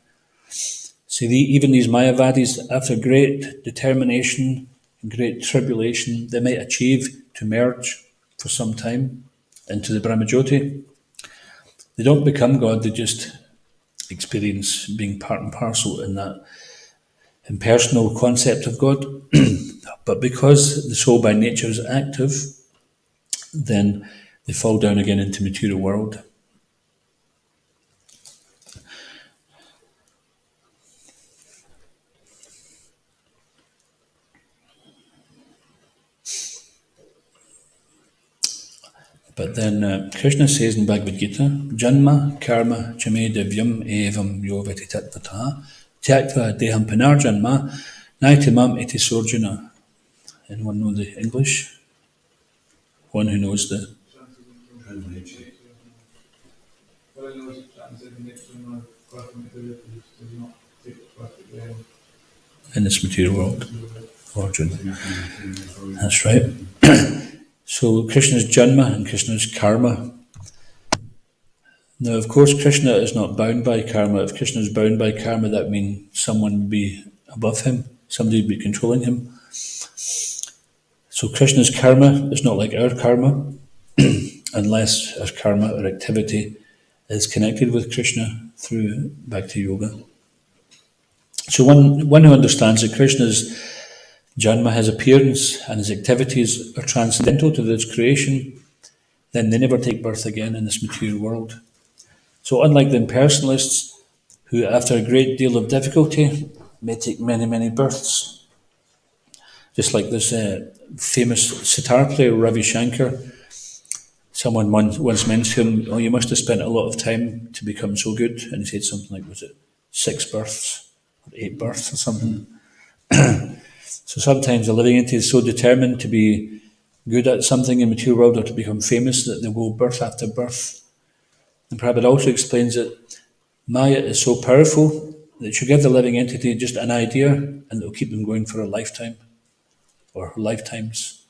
See, even these Mayavadis, after great determination and great tribulation, they might achieve to merge for some time into the Brahmajyoti. They don't become God, they just experience being part and parcel in that impersonal concept of God. But because the soul by nature is active, then they fall down again into material world. But then Krishna says in Bhagavad Gita, Janma karma chame divyam evam yo vetitatvatah tyaktva deham panarjanma naitimam iti surjana. Anyone know the English? One who knows the... In this material world. Arjuna. That's right. So Krishna's Janma and Krishna's Karma. Now, of course, Krishna is not bound by karma. If Krishna is bound by karma, that means someone would be above him, somebody would be controlling him. So Krishna's karma is not like our karma, unless our karma or activity is connected with Krishna through Bhakti Yoga. So one who understands that Krishna's Janma, his appearance and his activities are transcendental to this creation, then they never take birth again in this material world. So unlike the impersonalists, who after a great deal of difficulty may take many, many births, just like this famous sitar player, Ravi Shankar, someone once mentioned him, you must have spent a lot of time to become so good, and he said something like, was it 6 births, or 8 births or something? So sometimes the living entity is so determined to be good at something in the material world or to become famous that they will birth after birth. And Prabhupada also explains that Maya is so powerful that it should give the living entity just an idea and it will keep them going for a lifetime or lifetimes.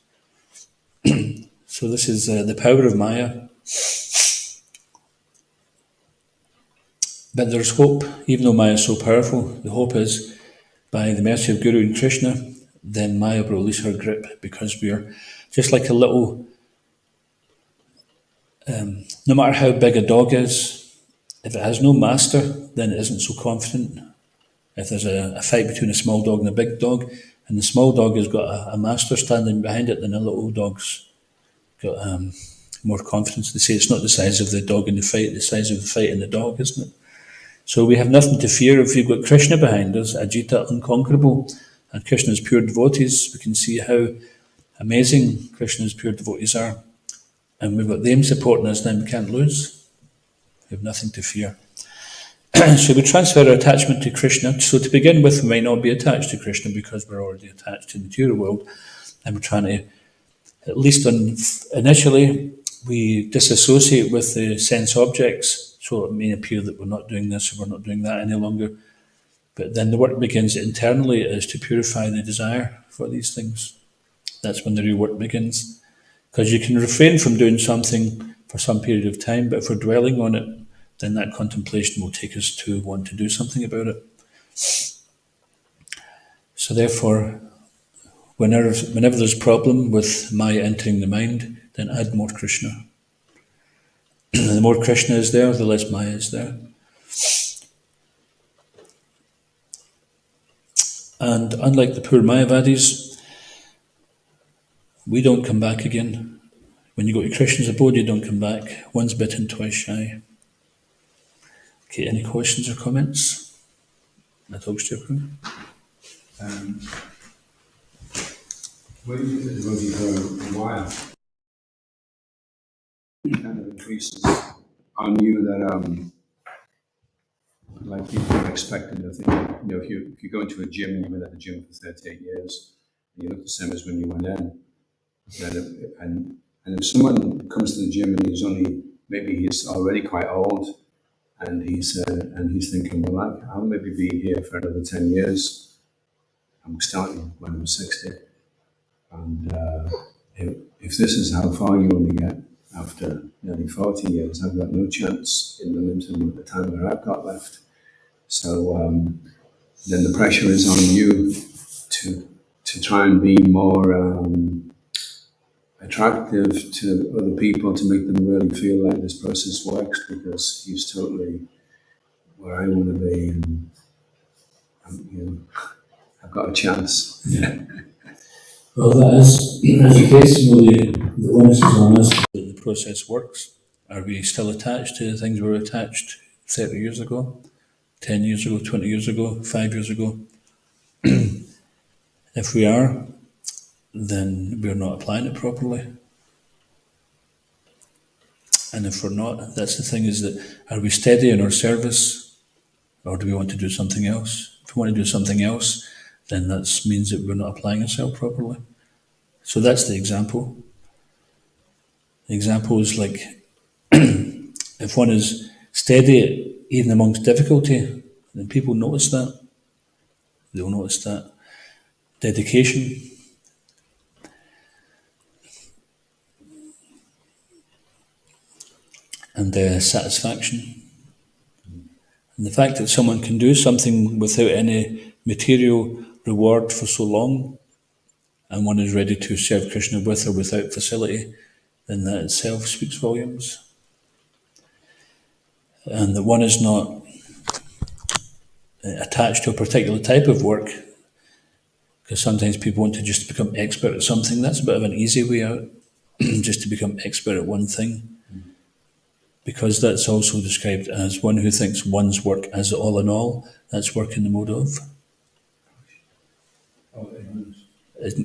So this is the power of Maya. But there's hope, even though Maya is so powerful. The hope is, by the mercy of Guru and Krishna, then Maya will release her grip, because we are just like a little, no matter how big a dog is, if it has no master, then it isn't so confident. If there's a fight between a small dog and a big dog, and the small dog has got a master standing behind it, then the little dog's got more confidence. They say it's not the size of the dog in the fight, the size of the fight in the dog, isn't it? So we have nothing to fear if we've got Krishna behind us, Ajita, unconquerable, and Krishna's pure devotees. We can see how amazing Krishna's pure devotees are. And we've got them supporting us, then we can't lose. We have nothing to fear. So we transfer our attachment to Krishna. So to begin with, we might not be attached to Krishna because we're already attached to the material world. And we're trying to, at least initially, we disassociate with the sense objects. So it may appear that we're not doing this or we're not doing that any longer. But then the work begins internally is to purify the desire for these things. That's when the real work begins. Because you can refrain from doing something for some period of time, but if we're dwelling on it, then that contemplation will take us to want to do something about it. So therefore, whenever there's a problem with Maya entering the mind, then add more Krishna. The more Krishna is there, the less Maya is there. And unlike the poor Mayavadis, we don't come back again. When you go to Krishna's abode, you don't come back. Once bitten, twice shy. Okay, any questions or comments? When you did the devotee for a while, it kind of increases on you that like people are expecting to think, if you go into a gym and you've been at the gym for 38 years, and you look the same as when you went in, and if someone comes to the gym and he's already quite old, and he's thinking, well, I'll maybe be here for another 10 years. I'm starting when I'm 60. And if this is how far you only get after nearly 40 years, I've got no chance in the limited time that I've got left. So then the pressure is on you to try and be more attractive to other people, to make them really feel like this process works, because he's totally where I want to be, and I've got a chance. Well, that is the case. The onus is on us that the process works. Are we still attached to the things we were attached 30 years ago, 10 years ago, 20 years ago, 5 years ago? If we are, then we're not applying it properly. And if we're not, that's the thing, is that are we steady in our service, or do we want to do something else? If we want to do something else, then that means that we're not applying ourselves properly. So that's the example. The example is like, if one is steady even amongst difficulty, then people notice that. They'll notice that. Dedication. And satisfaction. And the fact that someone can do something without any material reward for so long, and one is ready to serve Krishna with or without facility, then that itself speaks volumes. And that one is not attached to a particular type of work, because sometimes people want to just become expert at something. That's a bit of an easy way out, just to become expert at one thing. Because that's also described as one who thinks one's work as all in all. That's work in the mode of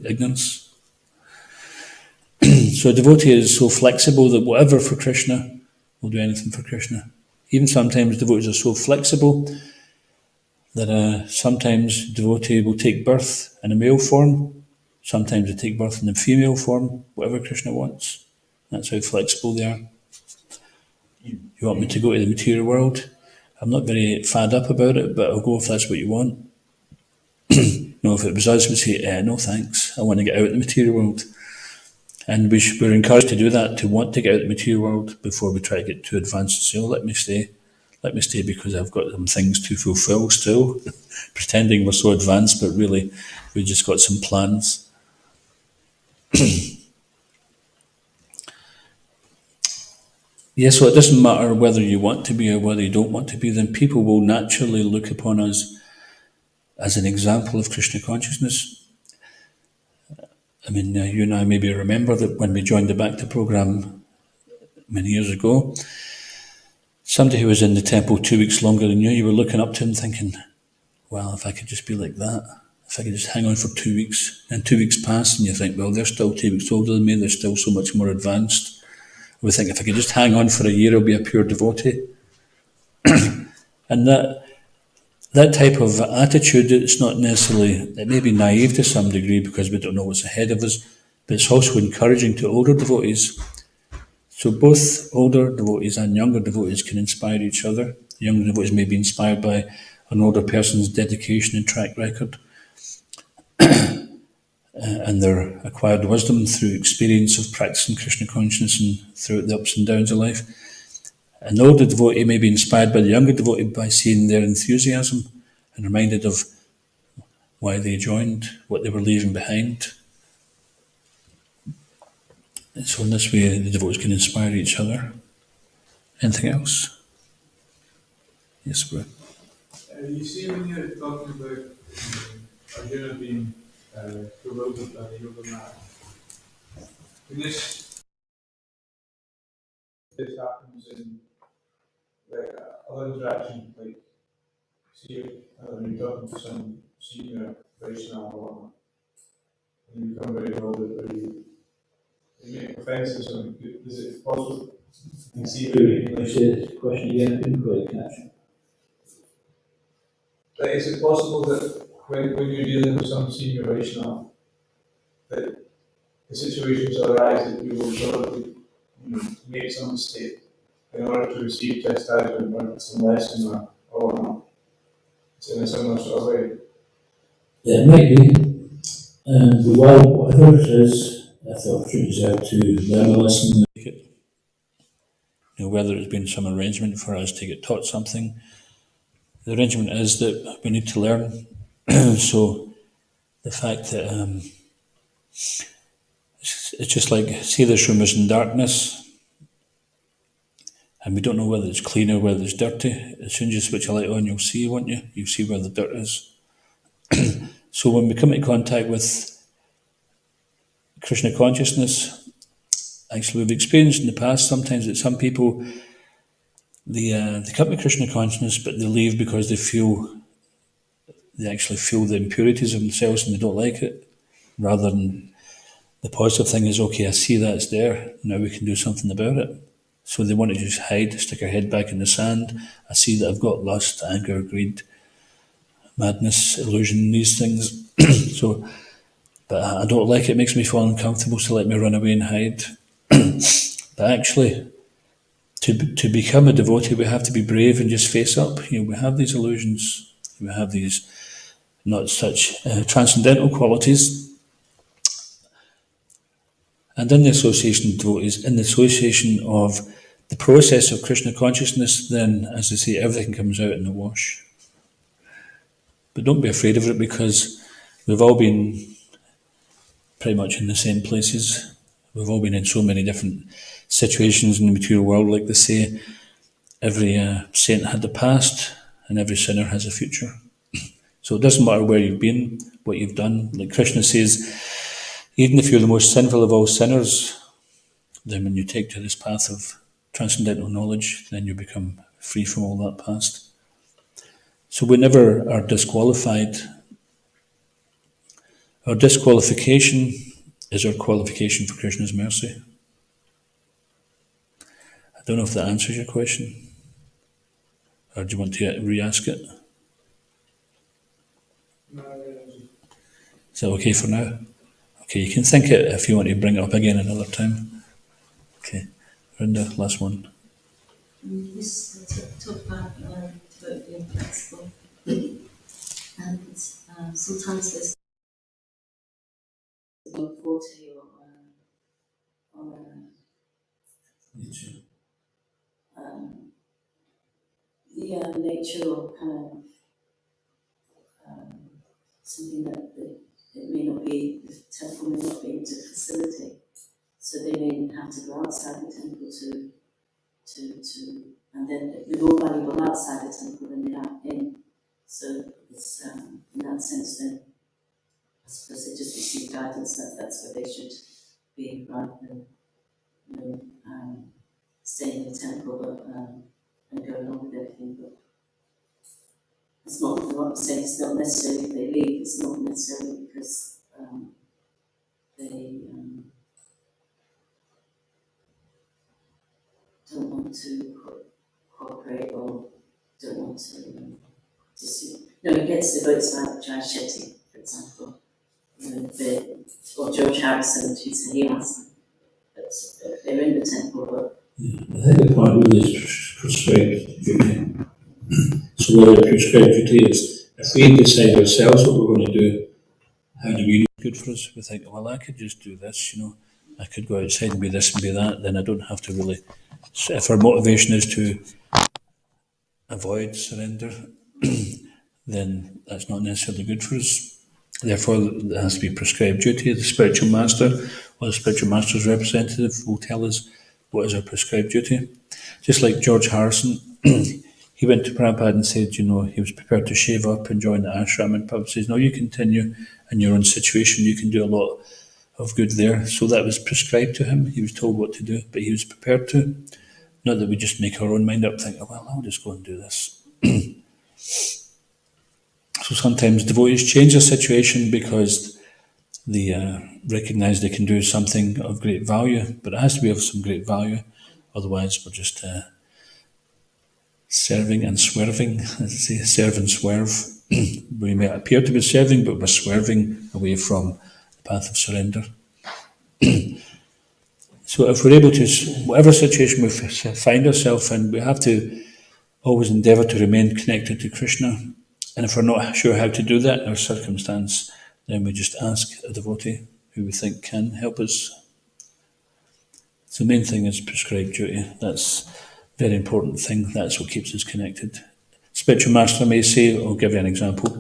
ignorance. So a devotee is so flexible that whatever for Krishna, will do anything for Krishna. Even sometimes devotees are so flexible that sometimes devotee will take birth in a male form, sometimes they take birth in a female form, whatever Krishna wants. That's how flexible they are. You want me to go to the material world? I'm not very fad up about it, but I'll go if that's what you want. No, if it was us, we'd say, no thanks, I want to get out of the material world. And we're encouraged to do that, to want to get out of the material world before we try to get too advanced and say, oh, let me stay because I've got some things to fulfill still, pretending we're so advanced, but really we just got some plans. Yes, so it doesn't matter whether you want to be or whether you don't want to be, then people will naturally look upon us as an example of Krishna consciousness. I mean, you and I maybe remember that when we joined the Bhakti program many years ago, somebody who was in the temple 2 weeks longer than you were looking up to him thinking, well, if I could just be like that, if I could just hang on for 2 weeks, and 2 weeks pass, and you think, well, they're still 2 weeks older than me, they're still so much more advanced. We think, if I could just hang on for a year, I'll be a pure devotee. And that type of attitude, it's not necessarily, it may be naive to some degree because we don't know what's ahead of us, but it's also encouraging to older devotees. So both older devotees and younger devotees can inspire each other. Younger devotees may be inspired by an older person's dedication and track record, and their acquired wisdom through experience of practicing Krishna consciousness and throughout the ups and downs of life. An older devotee may be inspired by the younger devotee by seeing their enthusiasm and reminded of why they joined, what they were leaving behind. And so in this way, the devotees can inspire each other. Anything else? Yes, bro. You see, when you're talking about Arjuna being bewildered by the yoga mat, when this happens in like other interaction, like see, when you're talking to some senior Vaishnava or whatnot, and you become very bewildered, or you make offences, or is it possible? You see, Can you say this question again? I didn't quite catch it. like, is it possible that when you're dealing with some senior Vaishnava, that the situations arise that you will probably make some mistake in order to receive chastisement or some lesson or whatnot? It's in a similar sort of way. Yeah, it might be. And while whatever it is, if the opportunity is there to learn a lesson, whether it's been some arrangement for us to get taught something, the arrangement is that we need to learn. So the fact that it's just like, see this room is in darkness, and we don't know whether it's clean or whether it's dirty. As soon as you switch a light on, you'll see, won't you? You'll see where the dirt is. So when we come into contact with Krishna consciousness, actually we've experienced in the past sometimes that some people, they come to Krishna consciousness, but they leave because they actually feel the impurities of themselves and they don't like it, rather than the positive thing is, okay, I see that it's there, now we can do something about it. So they want to just hide, stick their head back in the sand. I see that I've got lust, anger, greed, madness, illusion, these things. So, but I don't like it, it makes me feel uncomfortable, so let me run away and hide. But actually, to become a devotee, we have to be brave and just face up. We have these illusions, we have these not such transcendental qualities. And in the association of devotees, in the association of the process of Krishna consciousness, then, as I say, everything comes out in the wash. But don't be afraid of it, because we've all been pretty much in the same places. We've all been in so many different situations in the material world. Like they say, every saint had a past and every sinner has a future. So it doesn't matter where you've been, what you've done. Like Krishna says, even if you're the most sinful of all sinners, then when you take to this path of transcendental knowledge, then you become free from all that past. So we never are disqualified. Our disqualification is our qualification for Krishna's mercy. I don't know if that answers your question, or do you want to re-ask it? Is that okay for now? Okay, you can think it if you want to bring it up again another time. Okay, Rinda, last one. This talk about being flexible, and sometimes there's a forte or nature or kind of something that it may not be, the temple may not be able to facilitate. So they may have to go outside the temple to and then they're more valuable outside the temple than they are in. So it's in that sense, then I suppose they just receive guidance that that's where they should be, rather than staying in the temple and go along with everything. But it's not what I'm saying. It's not necessarily if they leave. It's not necessarily because they don't want to cooperate or don't want to dispute. No, it gets the votes like Jai Shetty, for example, or George Harrison, he asked them. But they're in the temple, but I think the point really is prescribed duty. So where the prescribed duty is, if we decide ourselves what we're going to do, how do we know it's good for us? We think, well, I could just do this, I could go outside and be this and be that, then I don't have to really. So if our motivation is to avoid surrender, then that's not necessarily good for us. Therefore, there has to be prescribed duty. The spiritual master or the spiritual master's representative will tell us what is our prescribed duty. Just like George Harrison, he went to Prabhupada and said, he was prepared to shave up and join the ashram, and Prabhupada says, no, you continue in your own situation, you can do a lot of good there. So that was prescribed to him. He was told what to do, but he was prepared to. Not that we just make our own mind up, think, well, I'll just go and do this. So sometimes devotees change their situation because they recognise they can do something of great value, but it has to be of some great value, otherwise we're just serving and swerving. Let's say serve and swerve. We may appear to be serving, but we're swerving away from the path of surrender. So if we're able to, whatever situation we find ourselves in, we have to always endeavour to remain connected to Krishna. And if we're not sure how to do that in our circumstance, then we just ask a devotee who we think can help us. So the main thing is prescribed duty. That's a very important thing. That's what keeps us connected. Spiritual master may say, I'll give you an example.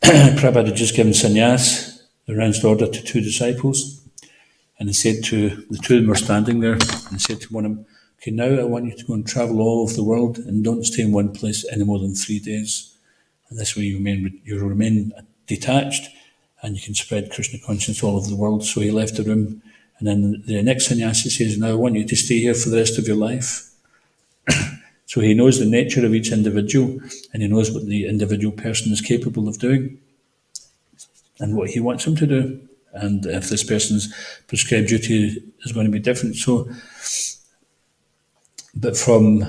Prabhupada had just given sannyas, the renounced order, to 2 disciples. And he said to, the 2 of them were standing there, and he said to one of them, okay, now I want you to go and travel all over the world and don't stay in one place any more than 3 days. And this way you remain detached and you can spread Krishna consciousness all over the world. So he left the room, and then the next sannyasi says, now I want you to stay here for the rest of your life. So he knows the nature of each individual, and he knows what the individual person is capable of doing and what he wants him to do. And if this person's prescribed duty is going to be different. But from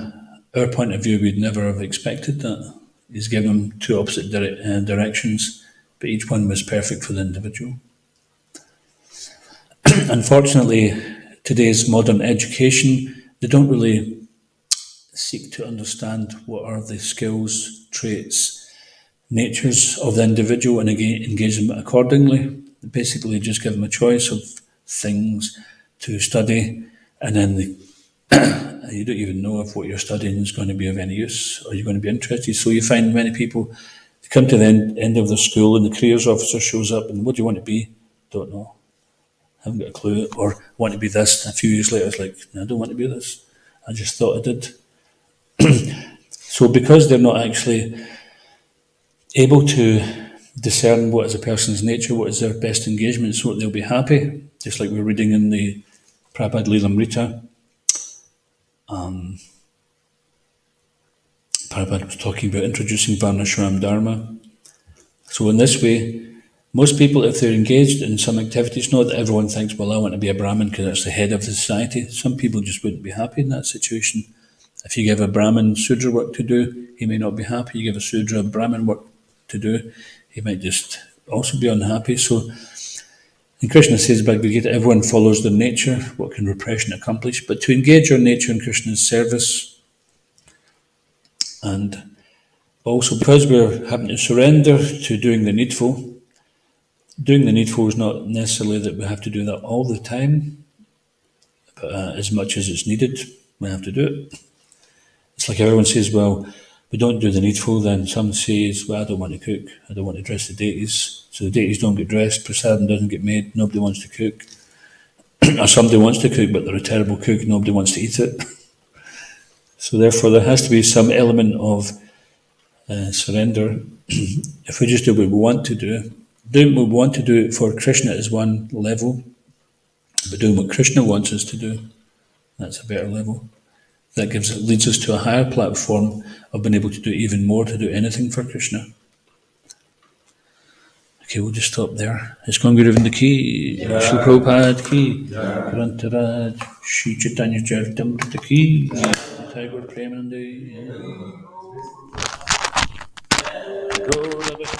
our point of view, we'd never have expected that. He's given them 2 opposite directions, but each one was perfect for the individual. Unfortunately, today's modern education, they don't really seek to understand what are the skills, traits, natures of the individual and engage them accordingly. They basically just give them a choice of things to study, and then you don't even know if what you're studying is going to be of any use or you're going to be interested. So you find many people, they come to the end of their school and the careers officer shows up and what do you want to be? Don't know. Haven't got a clue. Or want to be this. A few years later it's like, no, I don't want to be this. I just thought I did. So because they're not actually able to discern what is a person's nature, what is their best engagement, so they'll be happy, just like we're reading in the Prabhupada Leelamrita. Prabhupada was talking about introducing Varnashram Dharma. So in this way, most people, if they're engaged in some activity, it's not that everyone thinks, well, I want to be a Brahmin because that's the head of the society. Some people just wouldn't be happy in that situation. If you give a Brahmin Sudra work to do, he may not be happy. You give a Sudra Brahmin work to do, he might just also be unhappy. So, and Krishna says, Bhagavad Gita, everyone follows their nature, what can repression accomplish? But to engage your nature in Krishna's service, and also because we're having to surrender to doing the needful is not necessarily that we have to do that all the time, but as much as it's needed, we have to do it. It's like everyone says, well, we don't do the needful, then some says, well, I don't want to cook, I don't want to dress the deities, so the deities don't get dressed, prasadam doesn't get made, nobody wants to cook. Or somebody wants to cook, but they're a terrible cook, nobody wants to eat it. So therefore there has to be some element of surrender. If we just do what we want to do, doing what we want to do for Krishna is one level, but doing what Krishna wants us to do, that's a better level. That leads us to a higher platform of being able to do even more, to do anything for Krishna. Okay, we'll just stop there. ISKCON Guru Govinda Ki, Srila Prabhupada Ki, Caritamrta, Shri Caitanya Caritamrta Ki, Tiger Premanande.